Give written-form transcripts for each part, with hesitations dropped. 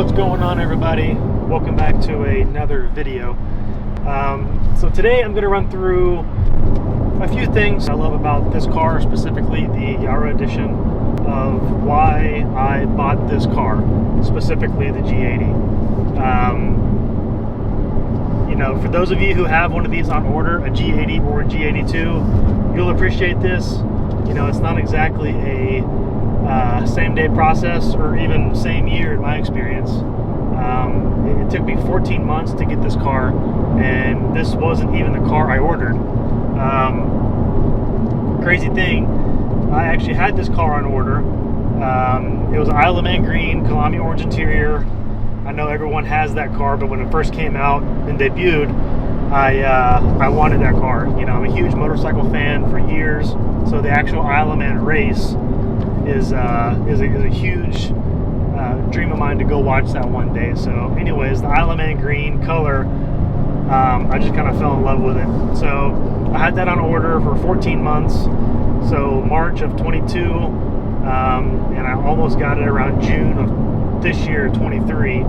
What's going on, everybody? Welcome back to another video. So today I'm going to run through a few things I love about this car, specifically the Yara edition, of why I bought this car, specifically the G80. You know, for those of you who have one of these on order, a G80 or a G82, you'll appreciate this. You know, it's not exactly a same day process or even same year in my experience. It took me 14 months to get this car, and this wasn't even the car I ordered. Crazy thing, I actually had this car on order. It was an Isle of Man green, Kalami orange interior. I know everyone has that car, but when it first came out and debuted, I wanted that car. You know, I'm a huge motorcycle fan for years, so the actual Isle of Man race is a huge dream of mine to go watch that one day. So anyways, the Isle of Man green color, I just kind of fell in love with it. So I had that on order for 14 months, so March of 22, and I almost got it around June of this year, 23.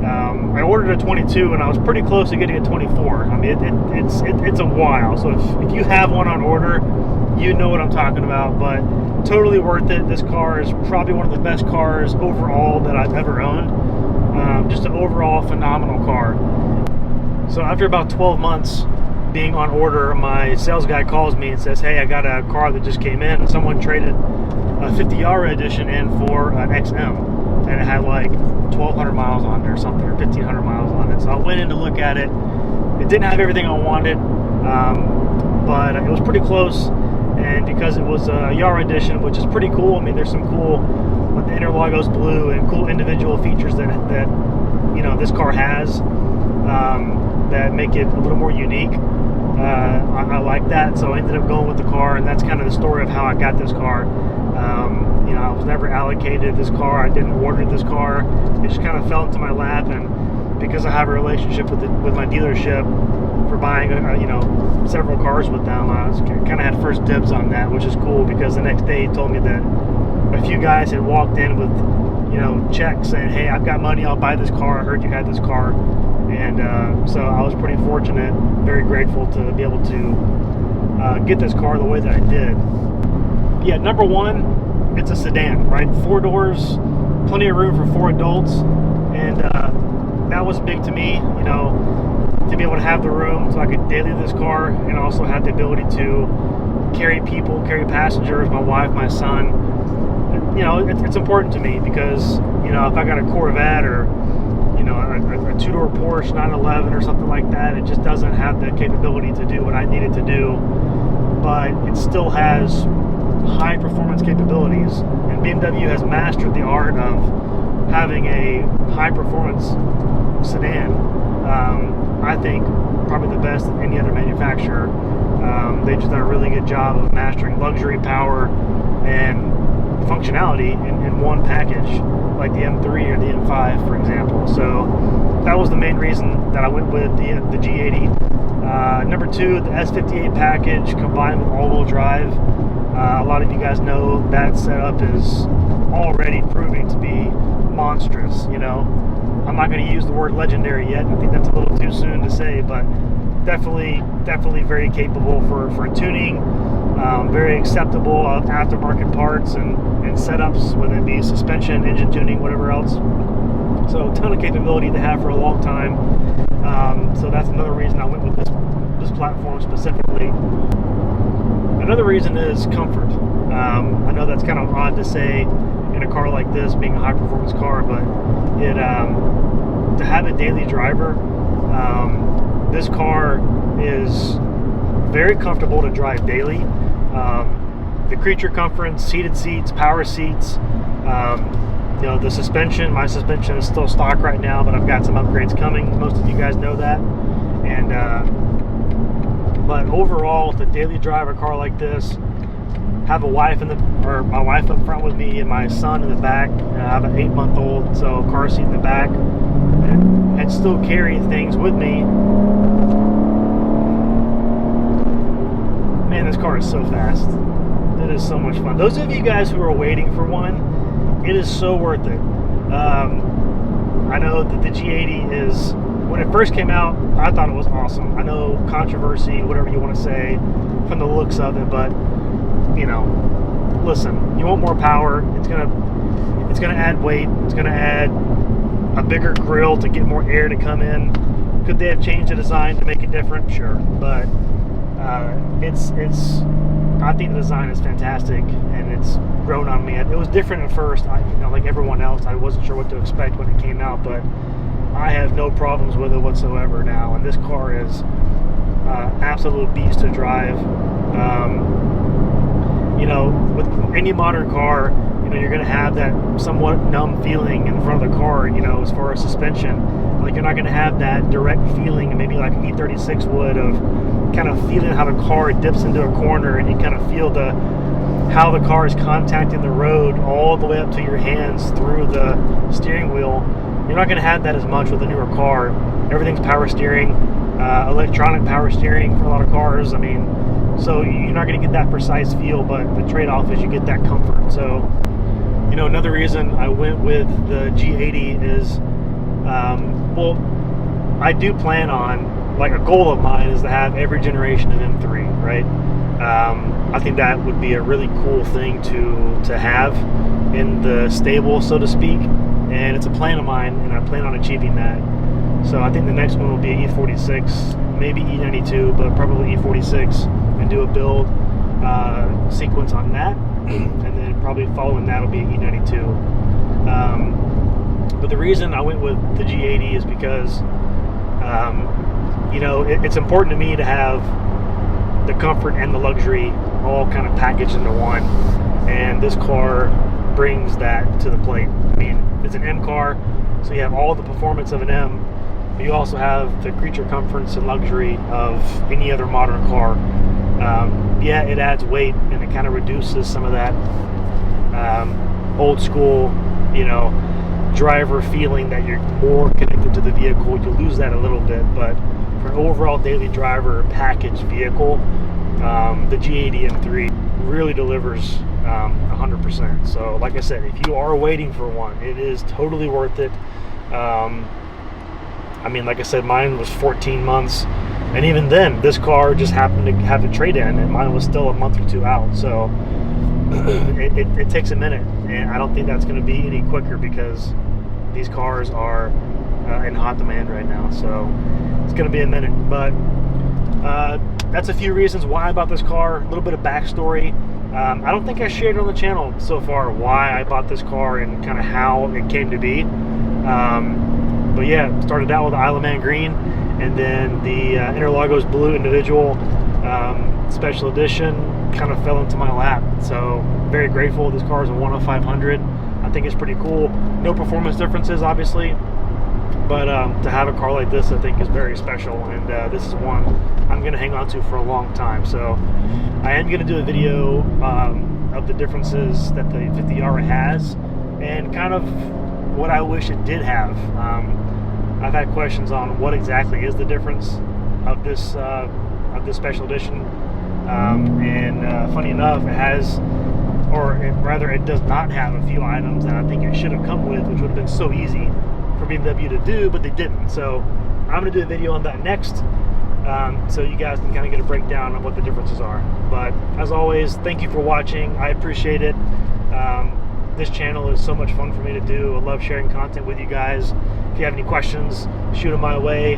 I ordered a 22 and I was pretty close to getting a 24. I mean, it's a while, so if you have one on order, you know what I'm talking about. But totally worth it. This car is probably one of the best cars overall that I've ever owned. Just an overall phenomenal car. So after about 12 months being on order, my sales guy calls me and says, hey, I got a car that just came in, and someone traded a 50 Yara edition in for an XM, and it had like 1,200 miles on it or something, or 1,500 miles on it. So I went in to look at it. It didn't have everything I wanted, but it was pretty close. And because it was a Yara edition, which is pretty cool. I mean, there's some cool, like the interlagos blue and cool individual features that you know this car has that make it a little more unique. I like that, so I ended up going with the car, and that's kind of the story of how I got this car. You know, I was never allocated this car. I didn't order this car. It just kind of fell into my lap, and because I have a relationship with my dealership for buying, you know, several cars with them, I kind of had first dibs on that, which is cool, because the next day he told me that a few guys had walked in with, you know, checks saying, hey, I've got money, I'll buy this car, I heard you had this car. And so I was pretty fortunate, very grateful to be able to get this car the way that I did. Yeah, number one, it's a sedan, right? 4 doors, plenty of room for 4 adults, and that was big to me, you know, to be able to have the room so I could daily this car, and also have the ability to carry people, carry passengers, my wife, my son. You know, it's important to me, because, you know, if I got a Corvette or, you know, a 2-door Porsche 911 or something like that, it just doesn't have the capability to do what I need it to do, but it still has high performance capabilities, and BMW has mastered the art of having a high performance sedan. I think probably the best of any other manufacturer. They've just done a really good job of mastering luxury, power, and functionality in one package, like the M3 or the M5, for example. So that was the main reason that I went with the G80. Number 2, the S58 package combined with all-wheel drive. A lot of you guys know that setup is already proving to be monstrous. You know, I'm not going to use the word legendary yet. I think that's a little too soon to say, but definitely very capable for tuning. Very acceptable of aftermarket parts and setups, whether it be suspension, engine tuning, whatever else. So a ton of capability to have for a long time. So that's another reason I went with this platform specifically. Another reason is comfort. I know that's kind of odd to say in a car like this, being a high performance car, but it to have a daily driver, this car is very comfortable to drive daily. The creature comforts, heated seats, power seats, you know, the suspension, my suspension is still stock right now, but I've got some upgrades coming. Most of you guys know that. And but overall, to daily drive a car like this, have a wife my wife up front with me and my son in the back, and I have an 8-month-old, so car seat in the back, and still carry things with me. Man, this car is so fast. It is so much fun. Those of you guys who are waiting for one, it is so worth it. I know that the G80 is, when it first came out, I thought it was awesome. I know controversy, whatever you want to say, from the looks of it, but you know, listen, you want more power. It's gonna add weight. It's gonna add a bigger grille to get more air to come in. Could they have changed the design to make it different? Sure, but I think the design is fantastic, and it's grown on me. It was different at first. Like everyone else, I wasn't sure what to expect when it came out, but I have no problems with it whatsoever now. And this car is absolute beast to drive. You know, with any modern car, you know, you're going to have that somewhat numb feeling in front of the car, you know, as far as suspension. Like, you're not going to have that direct feeling, maybe like an E36 would, of kind of feeling how the car dips into a corner, and you kind of feel how the car is contacting the road all the way up to your hands through the steering wheel. You're not going to have that as much with a newer car. Everything's power steering, electronic power steering for a lot of cars. I mean, so you're not going to get that precise feel, but the trade-off is you get that comfort. So, you know, another reason I went with the G80 is, well, I do plan on, like, a goal of mine is to have every generation of M3, right? I think that would be a really cool thing to have in the stable, so to speak, and it's a plan of mine, and I plan on achieving that. So I think the next one will be E46, maybe E92, but probably E46, and do a build sequence on that, and then probably following that will be E92. But the reason I went with the G80 is because you know, it's important to me to have the comfort and the luxury all kind of packaged into one, and this car brings that to the plate. I mean, it's an M car, so you have all the performance of an M, but you also have the creature comforts and luxury of any other modern car. Yeah, it adds weight, and it kind of reduces some of that old school, you know, driver feeling that you're more connected to the vehicle. You lose that a little bit, but for an overall daily driver package vehicle, the G80 M3 really delivers 100%. So like I said, if you are waiting for one, it is totally worth it. I mean, like I said, mine was 14 months, and even then this car just happened to have a trade-in, and mine was still a month or two out. So it takes a minute, and I don't think that's going to be any quicker, because these cars are in hot demand right now. So it's going to be a minute, but that's a few reasons why I bought this car. A little bit of backstory. I don't think I shared on the channel so far why I bought this car and kind of how it came to be. But yeah, started out with the Isle of Man green, and then the Interlagos blue individual special edition kind of fell into my lap. So very grateful. This car is a 1 of 500. I think it's pretty cool. No performance differences, obviously, but to have a car like this, I think is very special, and this is one I'm going to hang on to for a long time. So I am going to do a video of the differences that the 50R has, and kind of what I wish it did have. I've had questions on what exactly is the difference of this special edition, and funny enough, it has, or rather it does not have a few items that I think it should have come with, which would have been so easy for BMW to do, but they didn't. So I'm going to do a video on that next, so you guys can kind of get a breakdown of what the differences are. But as always, thank you for watching. I appreciate it. This channel is so much fun for me to do. I love sharing content with you guys. If you have any questions, shoot them my way,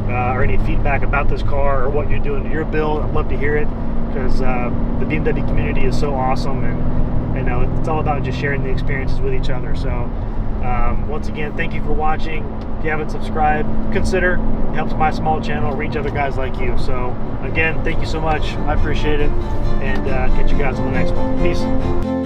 or any feedback about this car or what you're doing to your build, I'd love to hear it, because the BMW community is so awesome, and you know, it's all about just sharing the experiences with each other. So once again, thank you for watching. If you haven't subscribed, consider. It helps my small channel reach other guys like you. So again, thank you so much. I appreciate it, and catch you guys on the next one. Peace.